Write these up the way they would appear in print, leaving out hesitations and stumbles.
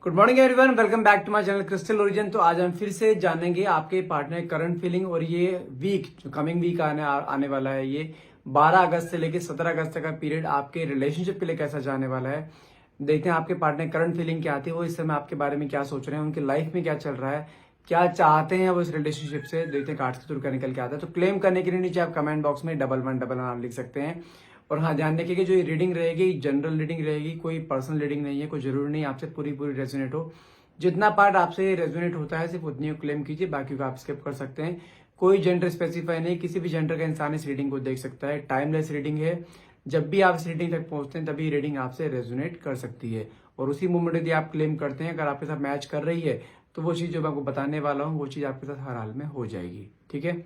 Good morning everyone, welcome back to my channel crystal origin. तो आज हम फिर से जानेंगे आपके पार्टनर करंट फीलिंग और ये वीक जो कमिंग वीक आने वाला है, ये 12 अगस्त से लेकर 17 अगस्त तक का पीरियड आपके रिलेशनशिप के लिए कैसा जाने वाला है। देखते हैं आपके पार्टनर करंट फीलिंग क्या आती है, वो इस समय आपके बारे में क्या सोच रहे हैं, उनकी लाइफ में क्या चल रहा है, क्या चाहते हैं वो इस रिलेशनशिप से। देखते हैं कार्ड्स के थ्रू क्या निकल के आता है। तो क्लेम करने के लिए नीचे आप कमेंट बॉक्स में 1111 लिख सकते हैं। और हाँ, ध्यान रखिए कि जो ये रीडिंग रहेगी जनरल रीडिंग रहेगी, कोई पर्सनल रीडिंग नहीं है, कोई जरूरी नहीं आपसे पूरी रेजोनेट हो। जितना पार्ट आपसे रेजोनेट होता है सिर्फ उतनी क्लेम कीजिए, बाकी को आप स्किप कर सकते हैं। कोई जेंडर स्पेसिफाई नहीं, किसी भी जेंडर का इंसान इस रीडिंग को देख सकता है। टाइमलेस रीडिंग है, जब भी आप इस रीडिंग तक पहुंचते हैं तभी रीडिंग आपसे रेजोनेट कर सकती है। और उसी मोमेंट यदि आप क्लेम करते हैं, अगर आपके साथ मैच कर रही है, तो वो चीज जो मैं आपको बताने वाला हूँ वो चीज आपके साथ हर हाल में हो जाएगी। ठीक है,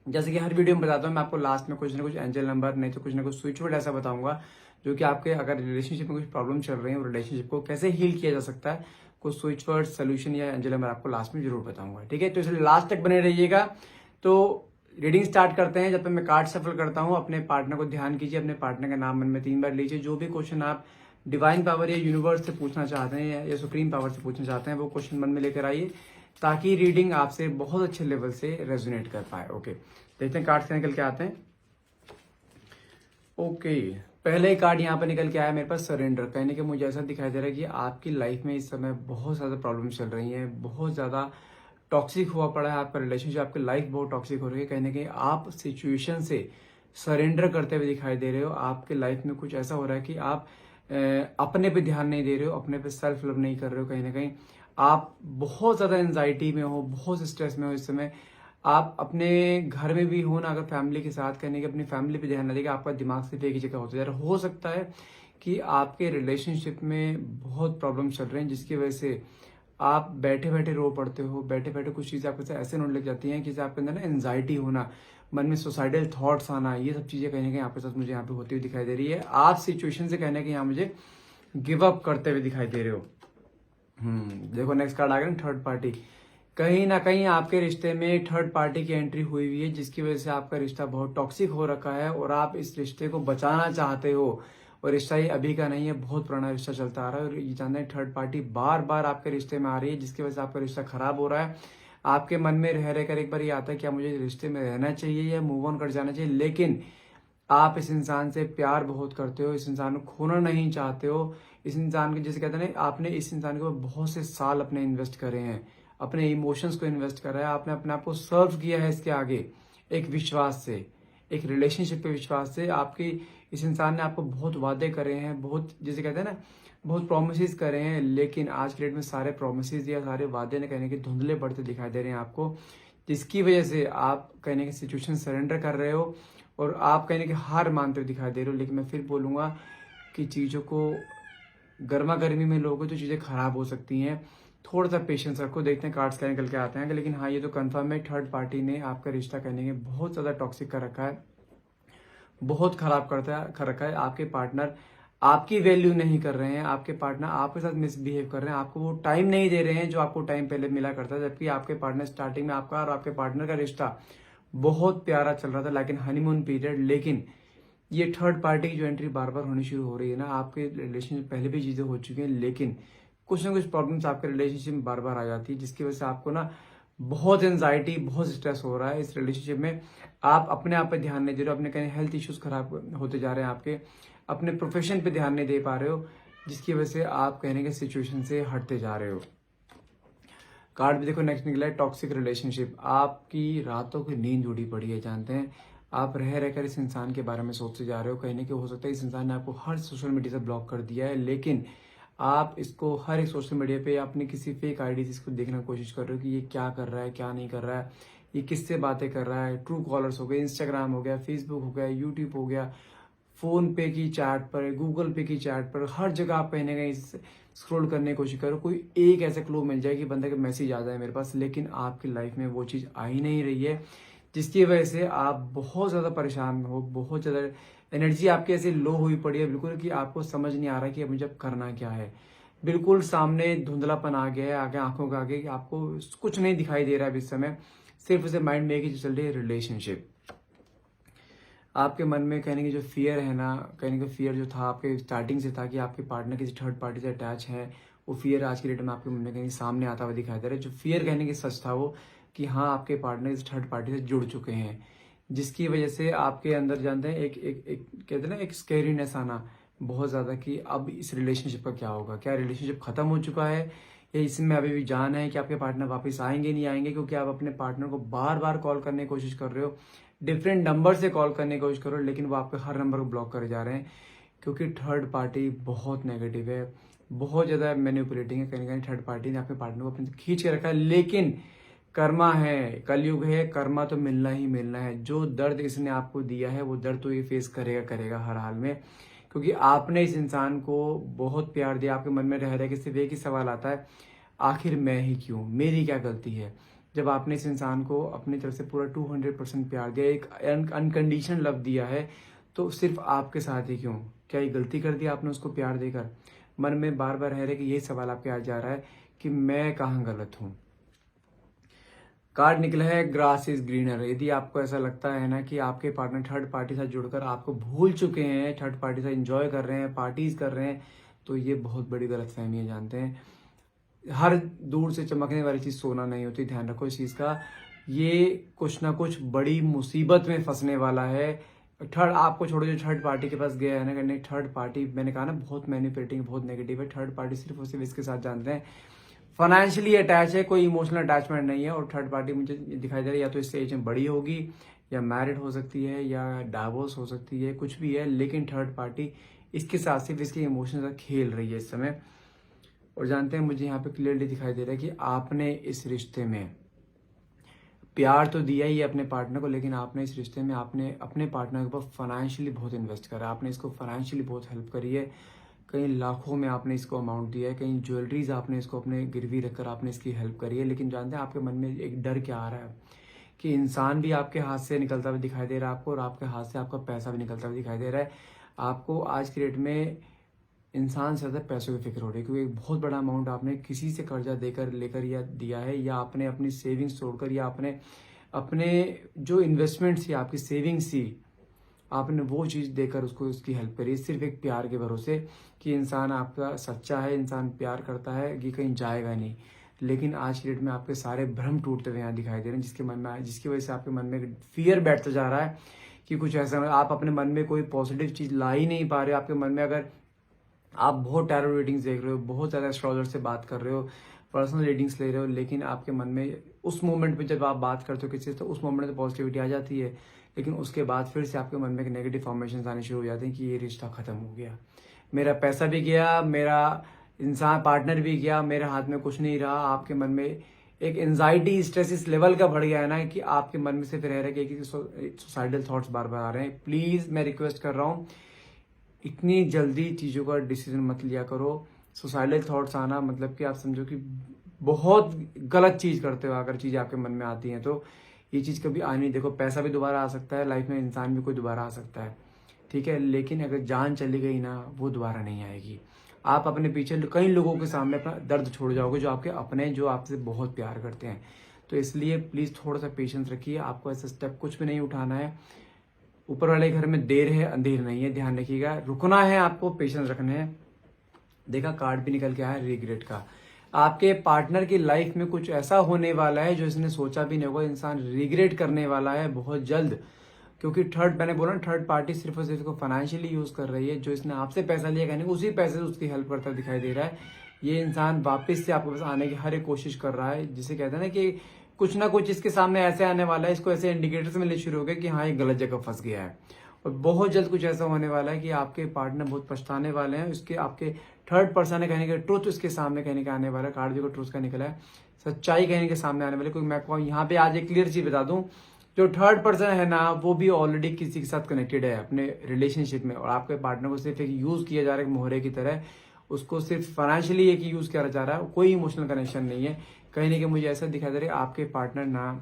जैसे कि हर वीडियो में बताता हूँ, मैं आपको लास्ट में कुछ ना कुछ एंजल नंबर नहीं तो कुछ ना कुछ स्विच वर्ड ऐसा बताऊंगा जो कि आपके अगर रिलेशनशिप में कुछ प्रॉब्लम चल रही है, वो रिलेशनशिप को कैसे हील किया जा सकता है, कुछ स्विच वर्ड सोल्यूशन या एंजल नंबर आपको लास्ट में जरूर बताऊंगा। ठीक है, तो इसलिए लास्ट तक बने रहिएगा। तो रीडिंग स्टार्ट करते हैं। जब तक मैं कार्ड सफल करता हूँ, अपने पार्टनर को ध्यान कीजिए, अपने पार्टनर का नाम मन में 3 बार लीजिए। जो भी क्वेश्चन आप डिवाइन पावर या यूनिवर्स से पूछना चाहते हैं या सुप्रीम पावर से पूछना चाहते हैं, वो क्वेश्चन मन में लेकर आइए, ताकि रीडिंग आपसे बहुत अच्छे लेवल से रेजोनेट कर पाए। ओके, देखते हैं कार्ड्स निकल के आते हैं। ओके, पहले कार्ड यहाँ पर निकल के आया मेरे पास सरेंडर। कहने के मुझे ऐसा दिखाई दे रहा है कि आपकी लाइफ में इस समय बहुत ज्यादा प्रॉब्लम चल रही है, बहुत ज्यादा टॉक्सिक हुआ पड़ा है आपका रिलेशनशिप, आपकी लाइफ बहुत टॉक्सिक हो रही है। कहने के आप सिचुएशन से सरेंडर करते हुए दिखाई दे रहे हो। आपके लाइफ में कुछ ऐसा हो रहा है कि आप अपने पे ध्यान नहीं दे रहे हो, अपने पे सेल्फ लव नहीं कर रहे हो। कहीं ना कहीं आप बहुत ज्यादा एंजाइटी में हो, बहुत स्ट्रेस में हो इस समय। आप अपने घर में भी हो ना, अगर फैमिली के साथ कहने के अपनी फैमिली पे ध्यान न देगा, आपका दिमाग सिर्फ एक ही जगह होता जा रहा है। हो सकता है कि आपके रिलेशनशिप में बहुत प्रॉब्लम चल रहे हैं, जिसकी वजह से आप बैठे बैठे रो पड़ते हो, बैठे बैठे कुछ चीजें आपके साथ ऐसे होने लग जाती हैं कि आपके अंदर ना एंजाइटी होना, मन में सुसाइडल थॉट्स आना, ये सब चीजें कहीं ना कहीं आपके साथ मुझे यहाँ पे होती हुई दिखाई दे रही है। आप सिचुएशन से कहने के यहाँ मुझे गिव अप करते हुए दिखाई दे रहे हो। देखो नेक्स्ट कार्ड आ गया, थर्ड पार्टी। कहीं ना कहीं आपके रिश्ते में थर्ड पार्टी की एंट्री हुई हुई है, जिसकी वजह से आपका रिश्ता बहुत टॉक्सिक हो रखा है और आप इस रिश्ते को बचाना चाहते हो। और रिश्ता ये अभी का नहीं है, बहुत पुराना रिश्ता चलता आ रहा है। और ये जानते हैं थर्ड पार्टी बार बार आपके रिश्ते में आ रही है, जिसकी वजह से आपका रिश्ता खराब हो रहा है। आपके मन में रह रहकर एक बार ये आता है क्या मुझे रिश्ते में रहना चाहिए या मूव ऑन कर जाना चाहिए, लेकिन आप इस इंसान से प्यार बहुत करते हो, इस इंसान को खोना नहीं चाहते हो। इस इंसान के जैसे कहते हैं ना, आपने इस इंसान के ऊपर बहुत से साल अपने इन्वेस्ट करे हैं, अपने इमोशंस को इन्वेस्ट करा है, आपने अपने आप को सर्व किया है इसके आगे एक विश्वास से, एक रिलेशनशिप पे विश्वास से। आपकी इस इंसान ने आपको बहुत वादे करे हैं, बहुत जैसे कहते हैं ना बहुत प्रोमिस करे हैं, लेकिन आज के डेट में सारे प्रोमिस या सारे वादे ने कहने के धुंधले पड़ते दिखाई दे रहे हैं आपको, जिसकी वजह से आप कहने की सिचुएशन सरेंडर कर रहे हो और आप कहने के हार मानते हुए दिखाई दे रहे हो। लेकिन मैं फिर बोलूंगा कि चीज़ों को गर्मा गर्मी में लोगे तो चीज़ें खराब हो सकती हैं, थोड़ा सा पेशेंस रखो। देखते हैं कार्ड्स क्या निकल के आते हैं। लेकिन हाँ, ये तो कंफर्म है, थर्ड पार्टी ने आपका रिश्ता कहने के बहुत ज़्यादा टॉक्सिक कर रखा है, बहुत खराब कर रखा है। आपके पार्टनर आपकी वैल्यू नहीं कर रहे हैं, आपके पार्टनर आपके साथ मिसबिहेव कर रहे हैं, आपको वो टाइम नहीं दे रहे हैं जो आपको टाइम पहले मिला करता है। जबकि आपके पार्टनर स्टार्टिंग में आपका और आपके पार्टनर का रिश्ता बहुत प्यारा चल रहा था, लेकिन हनीमून पीरियड। लेकिन ये थर्ड पार्टी की जो एंट्री बार बार होनी शुरू हो रही है ना, आपके रिलेशन में पहले भी चीजें हो चुकी हैं, लेकिन कुछ ना कुछ प्रॉब्लम्स आपके रिलेशनशिप में बार बार आ जाती है, जिसकी वजह से आपको ना बहुत एंजाइटी, बहुत स्ट्रेस हो रहा है इस रिलेशनशिप में। आप अपने आप पे ध्यान नहीं दे रहे हो, अपने कहीं हेल्थ इश्यूज खराब होते जा रहे हैं आपके, अपने प्रोफेशन पे ध्यान नहीं दे पा रहे हो, जिसकी वजह से आप कहने के सिचुएशन से हटते जा रहे हो। कार्ड भी देखो नेक्स्ट निकला है, टॉक्सिक रिलेशनशिप। आपकी रातों की नींद उड़ी पड़ी है, जानते हैं आप रह रहकर इस इंसान के बारे में सोचते जा रहे हो। कहने के हो सकता है इस इंसान ने आपको हर सोशल मीडिया से ब्लॉक कर दिया है, लेकिन आप इसको हर एक सोशल मीडिया पे अपनी किसी फेक आईडी से इसको देखने की कोशिश कर रहे हो कि ये क्या कर रहा है, क्या नहीं कर रहा है, ये किससे बातें कर रहा है। ट्रू कॉलर्स हो गए, इंस्टाग्राम हो गया, फेसबुक हो गया, यूट्यूब हो गया, फोन पे की चैट पर, गूगल पे की चैट पर, हर जगह आप कहीं ना कहीं स्क्रॉल करने की कोशिश करो, कोई एक ऐसा क्लू मिल जाए कि बंदे का मैसेज आ जाए मेरे पास, लेकिन आपकी लाइफ में वो चीज़ आ ही नहीं रही है, जिसकी वजह से आप बहुत ज़्यादा परेशान हो, बहुत ज़्यादा एनर्जी आपकी ऐसे लो हुई पड़ी है बिल्कुल, कि आपको समझ नहीं आ रहा कि अब मुझे अब करना क्या है। बिल्कुल सामने धुंधलापन आ गया है, आगे आंखों के आगे, कि आपको कुछ नहीं दिखाई दे रहा है इस समय, सिर्फ उसे माइंड में एक ही चीज चल रही है, रिलेशनशिप। आपके मन में कहने की जो फियर है ना, कहने का फियर जो था आपके स्टार्टिंग से था कि आपके पार्टनर किसी थर्ड पार्टी से अटैच है, वो फियर आज की डेट में आपके मन में कहीं सामने आता हुआ दिखाई दे रहा है। जो फियर कहने की सच था वो कि हाँ, आपके पार्टनर इस थर्ड पार्टी से जुड़ चुके हैं, जिसकी वजह से आपके अंदर जानते हैं एक कहते हैं ना, एक स्कैरीनेस आना बहुत ज़्यादा कि अब इस रिलेशनशिप का क्या होगा, क्या रिलेशनशिप खत्म हो चुका है या इसमें अभी भी जान है कि आपके पार्टनर वापस आएंगे नहीं आएंगे, क्योंकि आप अपने पार्टनर को बार बार कॉल करने की कोशिश कर रहे हो, डिफरेंट नंबर से कॉल करने की कोशिश कर रहे हो, लेकिन वो आपके हर नंबर को ब्लॉक करे जा रहे हैं, क्योंकि थर्ड पार्टी बहुत नेगेटिव है, बहुत ज़्यादा मैनिपुलेटिंग है। कहीं ना कहीं थर्ड पार्टी ने अपने पार्टनर को अपने खींच के रखा है, लेकिन कर्मा है, कलयुग है, कर्मा तो मिलना ही मिलना है। जो दर्द इसने आपको दिया है वो दर्द तो ये फेस करेगा करेगा हर हाल में, क्योंकि आपने इस इंसान को बहुत प्यार दिया। आपके मन में रह रहे कि सिर्फ एक ही सवाल आता है, आखिर मैं ही क्यों, मेरी क्या गलती है। जब आपने इस इंसान को अपनी तरफ से पूरा 200% प्यार दिया, एक अनकंडीशनल लव दिया है, तो सिर्फ आपके साथ ही क्यों, क्या ये गलती कर दी आपने उसको प्यार देकर। मन में बार बार रह रहे कि यही सवाल आपके आ जा रहा है कि मैं कहाँ गलत हूँ। कार्ड निकला है ग्रास इज ग्रीनर। यदि आपको ऐसा लगता है ना कि आपके पार्टनर थर्ड पार्टी से जुड़कर आपको भूल चुके हैं, थर्ड पार्टी से एंजॉय कर रहे हैं, पार्टीज कर रहे हैं, तो ये बहुत बड़ी गलतफहमी है। जानते हैं, हर दूर से चमकने वाली चीज सोना नहीं होती, ध्यान रखो इस चीज का। ये कुछ ना कुछ बड़ी मुसीबत में फंसने वाला है। थर्ड आपको छोड़ो, जो थर्ड पार्टी के पास गया है ना करने, थर्ड पार्टी मैंने कहा ना बहुत मैनिपुलेटिंग, बहुत नेगेटिव है। थर्ड पार्टी सिर्फ और सिर्फ इसके साथ जानते हैं फाइनेंशियली अटैच है, कोई इमोशनल अटैचमेंट नहीं है। और थर्ड पार्टी मुझे दिखाई दे रही है या तो इससे एज में बड़ी होगी, या मैरिड हो सकती है, या डाइवोर्स हो सकती है, कुछ भी है, लेकिन थर्ड पार्टी इसके साथ सिर्फ इसके इमोशंस का खेल रही है इस समय। और जानते हैं, मुझे यहाँ पे क्लियरली दिखाई दे रहा है कि आपने इस रिश्ते में प्यार तो दिया ही है अपने पार्टनर को, लेकिन आपने इस रिश्ते में आपने अपने पार्टनर के ऊपर फाइनेंशियली बहुत इन्वेस्ट करा, आपने इसको फाइनेंशियली बहुत हेल्प करी है। कई लाखों में आपने इसको अमाउंट दिया है, कई ज्वेलरीज आपने इसको अपने गिरवी रखकर आपने इसकी हेल्प करी है। लेकिन जानते हैं आपके मन में एक डर क्या आ रहा है कि इंसान भी आपके हाथ से निकलता हुआ दिखाई दे रहा है आपको, और आपके हाथ से आपका पैसा भी निकलता हुआ दिखाई दे रहा है आपको। आज की डेट में इंसान से ज़्यादा पैसों की फिक्र हो रही है, क्योंकि एक बहुत बड़ा अमाउंट आपने किसी से कर्जा देकर लेकर या दिया है, या आपने अपनी सेविंग्स छोड़कर, या आपने अपने जो इन्वेस्टमेंट्स थी, आपकी सेविंग्स थी, आपने वो चीज़ देकर उसको उसकी हेल्प करी, सिर्फ एक प्यार के भरोसे कि इंसान आपका सच्चा है, इंसान प्यार करता है, कि कहीं जाएगा नहीं। लेकिन आज की डेट में आपके सारे भ्रम टूटते हुए यहाँ दिखाई दे रहे हैं, जिसकी वजह से आपके मन में फियर बैठता जा रहा है कि कुछ ऐसा, आप अपने मन में कोई पॉजिटिव चीज़ ला ही नहीं पा रहे हो। आपके मन में अगर आप बहुत टैरो रीडिंग्स देख रहे हो, बहुत ज़्यादा एस्ट्रोलॉजर से बात कर रहे हो, पर्सनल रीडिंग्स ले रहे हो, लेकिन आपके मन में उस मोमेंट पे जब आप बात करते हो किसी से, तो उस मोमेंट में पॉजिटिविटी आ जाती है, लेकिन उसके बाद फिर से आपके मन में एक नेगेटिव फॉर्मेशन आने शुरू हो जाते हैं कि ये रिश्ता खत्म हो गया, मेरा पैसा भी गया, मेरा इंसान पार्टनर भी गया, मेरे हाथ में कुछ नहीं रहा। आपके मन में एक एंजाइटी स्ट्रेस इस लेवल का बढ़ गया है ना कि आपके मन में सिर्फ रह रहा है कि सुसाइडल थॉट्स बार बार आ रहे हैं। प्लीज मैं रिक्वेस्ट कर रहा हूँ, इतनी जल्दी चीज़ों का डिसीजन मत लिया करो। सुसाइडल थॉट्स आना मतलब कि आप समझो कि बहुत गलत चीज़ करते हो। अगर चीज़ आपके मन में आती है तो ये चीज़ कभी आ नहीं। देखो, पैसा भी दोबारा आ सकता है लाइफ में, इंसान भी कोई दोबारा आ सकता है, ठीक है, लेकिन अगर जान चली गई ना, वो दोबारा नहीं आएगी। आप अपने पीछे कई लोगों के सामने अपना दर्द छोड़ जाओगे, जो आपके अपने, जो आपसे बहुत प्यार करते हैं। तो इसलिए प्लीज़ थोड़ा सा पेशेंस रखिए। आपको ऐसा स्टेप कुछ भी नहीं उठाना है। ऊपर वाले घर में देर है अंधेर नहीं है, ध्यान रखिएगा। रुकना है आपको, पेशेंस रखना है। देखा, कार्ड भी निकल के आया रिग्रेट का। आपके पार्टनर की लाइफ में कुछ ऐसा होने वाला है जो इसने सोचा भी नहीं होगा। इंसान रिग्रेट करने वाला है बहुत जल्द, क्योंकि मैंने बोला ना, थर्ड पार्टी सिर्फ और सिर्फ को फाइनेंशियली यूज कर रही है। जो इसने आपसे पैसा लिया, कहने उसी पैसे से उसकी हेल्प करता दिखाई दे रहा है। ये इंसान वापस से आपके पास आने की हर एक कोशिश कर रहा है, जिसे कहते हैं ना कि कुछ ना कुछ इसके सामने ऐसे आने वाला है, इसको ऐसे इंडिकेटर्स मिलने शुरू हो गए कि हाँ, ये गलत जगह फंस गया है। और बहुत जल्द कुछ ऐसा होने वाला है कि आपके पार्टनर बहुत पछताने वाले हैं। उसके आपके थर्ड पर्सन है कहने का ट्रुथ उसके सामने कहने का आने वाला है। कार्ड जो ट्रुथ का निकला है, सच्चाई कहने के सामने आने वाले। क्योंकि मैं यहाँ पे आज एक क्लियर चीज बता दूं, जो थर्ड पर्सन है ना, वो भी ऑलरेडी किसी के साथ कनेक्टेड है अपने रिलेशनशिप में, और आपके पार्टनर को सिर्फ एक यूज किया जा रहा है मोहरे की तरह। उसको सिर्फ फाइनेंशियली एक यूज किया जा रहा है, कोई इमोशनल कनेक्शन नहीं है। कहीं ना कहीं मुझे ऐसा दिखाई दे रहा है आपके पार्टनर ना,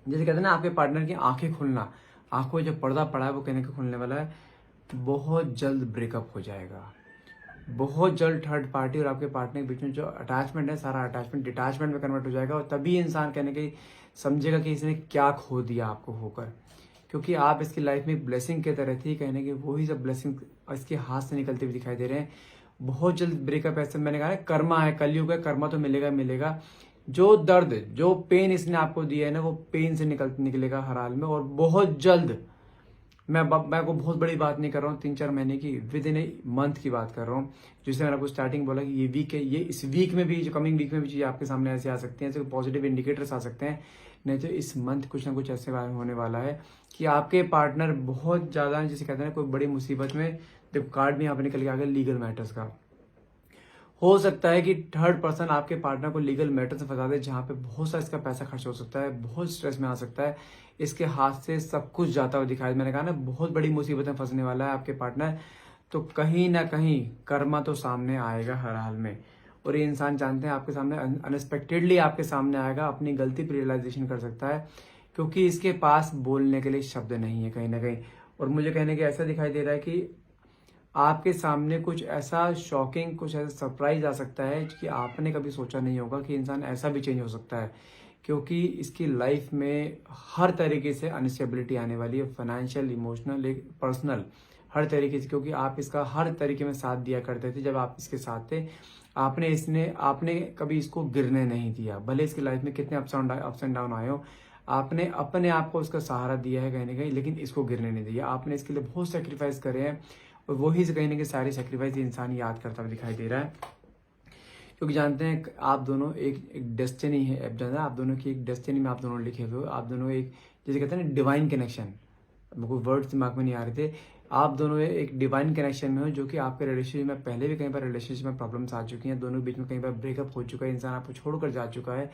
जैसे कहते हैं ना, आपके पार्टनर की आंखें खुलना, आंखों में जो पर्दा पड़ा है वो कहने का खुलने वाला है। बहुत जल्द ब्रेकअप हो जाएगा, बहुत जल्द थर्ड पार्टी और आपके पार्टनर के बीच में जो अटैचमेंट है, सारा अटैचमेंट डिटैचमेंट में कन्वर्ट हो जाएगा। और तभी इंसान कहने की समझेगा कि इसने क्या खो दिया आपको होकर, क्योंकि आप इसकी लाइफ में एक ब्लेसिंग की तरह थी। कहने की वही सब ब्लेसिंग इसके हाथ से निकलते हुए दिखाई दे रहे हैं। बहुत जल्द ब्रेकअप ऐसे मैंने कहा है, कर्मा है, कलयुग है, कर्मा तो मिलेगा मिलेगा। जो दर्द, जो पेन इसने आपको दिया है ना, वो पेन से निकलेगा हर हाल में, और बहुत जल्द। मैं को बहुत बड़ी बात नहीं कर रहा हूँ 3-4 महीने की, विद इन ए मंथ की बात कर रहा हूँ। जिससे मैंने आपको स्टार्टिंग बोला कि ये वीक है, ये इस वीक में भी, जो कमिंग वीक में भी चीज़ें आपके सामने ऐसे आ सकती हैं, ऐसे पॉजिटिव इंडिकेटर्स आ सकते हैं। नहीं तो इस मंथ कुछ ना कुछ ऐसे होने वाला है कि आपके पार्टनर बहुत ज़्यादा, जिसे कहते हैं कोई बड़ी मुसीबत में। देखो कार्ड भी यहाँ पे निकल के आ गया लीगल मैटर्स का। हो सकता है कि थर्ड पर्सन आपके पार्टनर को लीगल मैटर से फंसा दे, जहां पे बहुत सा इसका पैसा खर्च हो सकता है, बहुत स्ट्रेस में आ सकता है, इसके हाथ से सब कुछ जाता हुआ दिखाई। मैंने कहा ना, बहुत बड़ी मुसीबत में फंसने वाला है आपके पार्टनर। तो कहीं ना कहीं कर्मा तो सामने आएगा हर हाल में। और ये इंसान जानते हैं आपके सामने अनएक्सपेक्टेडली आपके सामने आएगा, अपनी गलती पर रियलाइजेशन कर सकता है, क्योंकि इसके पास बोलने के लिए शब्द नहीं है कहीं ना कहीं। और मुझे कहने के ऐसा दिखाई दे रहा है कि आपके सामने कुछ ऐसा शॉकिंग, कुछ ऐसा सरप्राइज आ सकता है कि आपने कभी सोचा नहीं होगा कि इंसान ऐसा भी चेंज हो सकता है। क्योंकि इसकी लाइफ में हर तरीके से अनस्टेबिलिटी आने वाली है, फाइनेंशियल, इमोशनल, पर्सनल, हर तरीके से। क्योंकि आप इसका हर तरीके में साथ दिया करते थे जब आप इसके साथ थे। आपने कभी इसको गिरने नहीं दिया, भले इसकी लाइफ में कितने अप्स एंड डाउन आए हो। आपने अपने आप को उसका सहारा दिया है कहीं ना कहीं, लेकिन इसको गिरने नहीं दिया। आपने इसके लिए बहुत सेक्रीफाइस करे हैं, और वही से कहीं ना कहीं सारे सेक्रीफाइस इंसान याद करता हुआ दिखाई दे रहा है। क्योंकि जानते हैं आप दोनों एक डेस्टिनी है, अब जानते हैं आप दोनों की एक डेस्टिनी में आप दोनों लिखे हुए हो। आप दोनों एक, जैसे कहते हैं ना, डिवाइन कनेक्शन, मेरे को वर्ड्स दिमाग में नहीं आ रहे थे। आप दोनों एक डिवाइन कनेक्शन में हो, जो कि आपके रिलेशनशिप में पहले भी कई बार रिलेशनशिप में प्रॉब्लम्स आ चुकी हैं, दोनों के बीच में कई बार ब्रेकअप हो चुका है, इंसान आपको छोड़कर जा चुका है,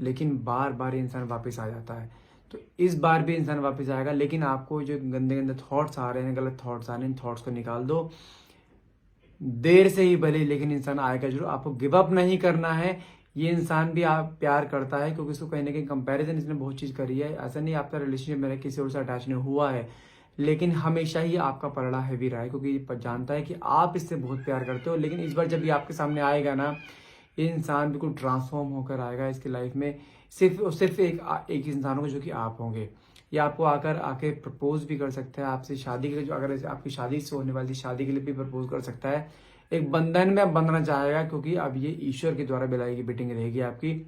लेकिन बार बार इंसान वापस आ जाता है। तो इस बार भी इंसान वापस आएगा, लेकिन आपको जो गंदे गंदे थॉट्स आ रहे हैं, गलत थॉट्स आ रहे हैं, इन थॉट्स को निकाल दो, देर से ही भले, लेकिन इंसान आएगा जरूर। आपको गिव अप नहीं करना है। ये इंसान भी आप प्यार करता है, क्योंकि इसको कहीं ना कहीं कंपैरिजन इसने बहुत चीज करी है। ऐसा नहीं आपका रिलेशनशिप मेरा किसी और से अटैच नहीं हुआ है, लेकिन हमेशा ही आपका पलड़ा हैवी रहा है, क्योंकि जानता है कि आप इससे बहुत प्यार करते हो। लेकिन इस बार जब ये आपके सामने आएगा ना, ये इंसान बिल्कुल ट्रांसफॉर्म होकर आएगा इसकी लाइफ में। सिर्फ एक इंसान होगा जो कि आप होंगे। ये आपको आके प्रपोज भी कर सकता है, आपसे शादी के लिए, जो अगर आपकी शादी से होने वाली शादी के लिए भी प्रपोज कर सकता है। एक बंधन में बंधना चाहेगा, क्योंकि अब ये ईश्वर के द्वारा बिलाई की मीटिंग रहेगी आपकी,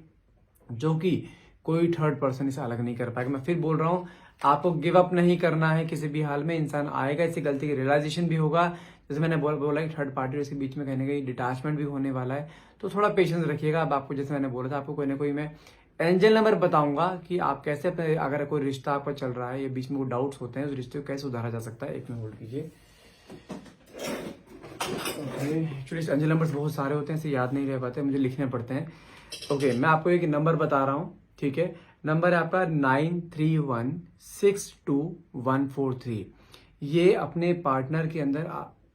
जो कि कोई थर्ड पर्सन इसे अलग नहीं कर पाएगा। मैं फिर बोल रहा हूँ, आपको गिव अप नहीं करना है किसी भी हाल में। इंसान आएगा, इससे गलती की रियलाइजेशन भी होगा। जैसे मैंने बोला कि थर्ड पार्टी इसके बीच में कहीं ना कहीं डिटैचमेंट भी होने वाला है, तो थोड़ा पेशेंस रखिएगा। अब आपको, जैसे मैंने बोला था, आपको कोई ना कोई मैं एंजल नंबर बताऊंगा कि आप कैसे अपने, अगर कोई रिश्ता आपका चल रहा है या बीच में वो डाउट्स होते हैं, उस रिश्ते को कैसे सुधारा जा सकता है। एक मिनट होल्ड कीजिए। एक्चुअली एंजल नंबर्स बहुत सारे होते हैं, इसे याद नहीं रह पाते, मुझे लिखने पड़ते हैं। ओके, मैं आपको एक नंबर बता रहा हूँ, ठीक है। नंबर है आपका 93162143। ये अपने पार्टनर के अंदर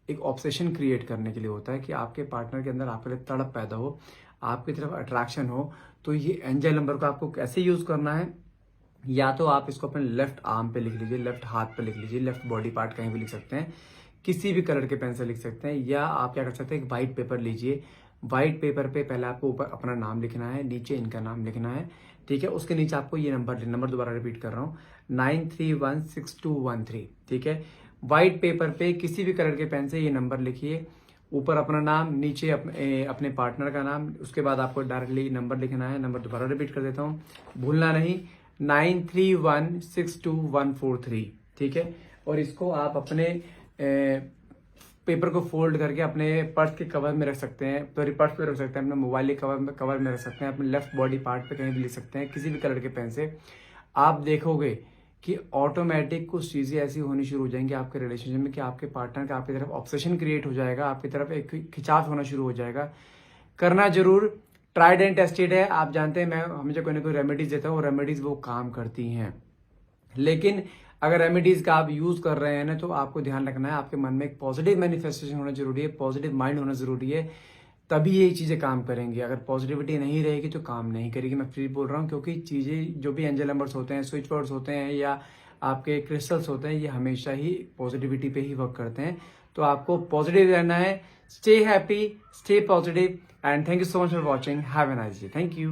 एक ऑब्सेशन क्रिएट करने के लिए होता है, कि आपके पार्टनर के अंदर आपके लिए तड़प पैदा हो, आपकी तरफ अट्रैक्शन हो। तो ये एंजल नंबर को आपको कैसे यूज करना है, या तो आप इसको अपने लेफ्ट आर्म पे लिख लीजिए, लेफ्ट हाथ पे लिख लीजिए, लेफ्ट बॉडी पार्ट कहीं भी लिख सकते हैं, किसी भी कलर के पेन से लिख सकते हैं। या आप क्या कर सकते हैं, एक व्हाइट पेपर लीजिए, व्हाइट पेपर पे पहले आपको ऊपर अपना नाम लिखना है, नीचे इनका नाम लिखना है, ठीक है। उसके नीचे आपको ये नंबर दोबारा रिपीट कर रहा हूँ, 93162143, ठीक है। व्हाइट पेपर पे किसी भी कलर के पेन से ये नंबर लिखिए, ऊपर अपना नाम, नीचे अपने पार्टनर का नाम। उसके बाद आपको डायरेक्टली नंबर लिखना है। नंबर दोबारा रिपीट कर देता हूँ, भूलना नहीं, 93162143, ठीक है। और इसको आप अपने पेपर को फोल्ड करके अपने पर्स के कवर में रख सकते हैं, तो पर्स पे रख सकते हैं, अपने मोबाइल के कवर में रख सकते हैं, अपने लेफ्ट बॉडी पार्ट पे कहीं भी लिख सकते हैं, किसी भी कलर के पेन से। आप देखोगे कि ऑटोमेटिक कुछ चीजें ऐसी होनी शुरू हो जाएंगी आपके रिलेशनशिप में, कि आपके पार्टनर का आपकी तरफ ऑब्सेशन क्रिएट हो जाएगा, आपकी तरफ एक खिंचाव होना शुरू हो जाएगा। करना जरूर, ट्राइड एंड टेस्टेड है। आप जानते हैं मैं हमेशा कोई ना कोई रेमेडीज देता हूँ, रेमेडीज वो काम करती हैं। लेकिन अगर रेमेडीज का आप यूज कर रहे हैं ना, तो आपको ध्यान रखना है, आपके मन में एक पॉजिटिव मैनिफेस्टेशन होना जरूरी है, पॉजिटिव माइंड होना जरूरी है, तभी ये चीजें काम करेंगी। अगर पॉजिटिविटी नहीं रहेगी तो काम नहीं करेगी। मैं फिर बोल रहा हूँ, क्योंकि चीजें जो भी एंजल नंबर्स होते हैं, स्विच वर्ड्स होते हैं, या आपके क्रिस्टल्स होते हैं, ये हमेशा ही पॉजिटिविटी पे ही वर्क करते हैं। तो आपको पॉजिटिव रहना है। Stay happy, stay positive, and thank you so much for watching. Have a nice day. Thank you.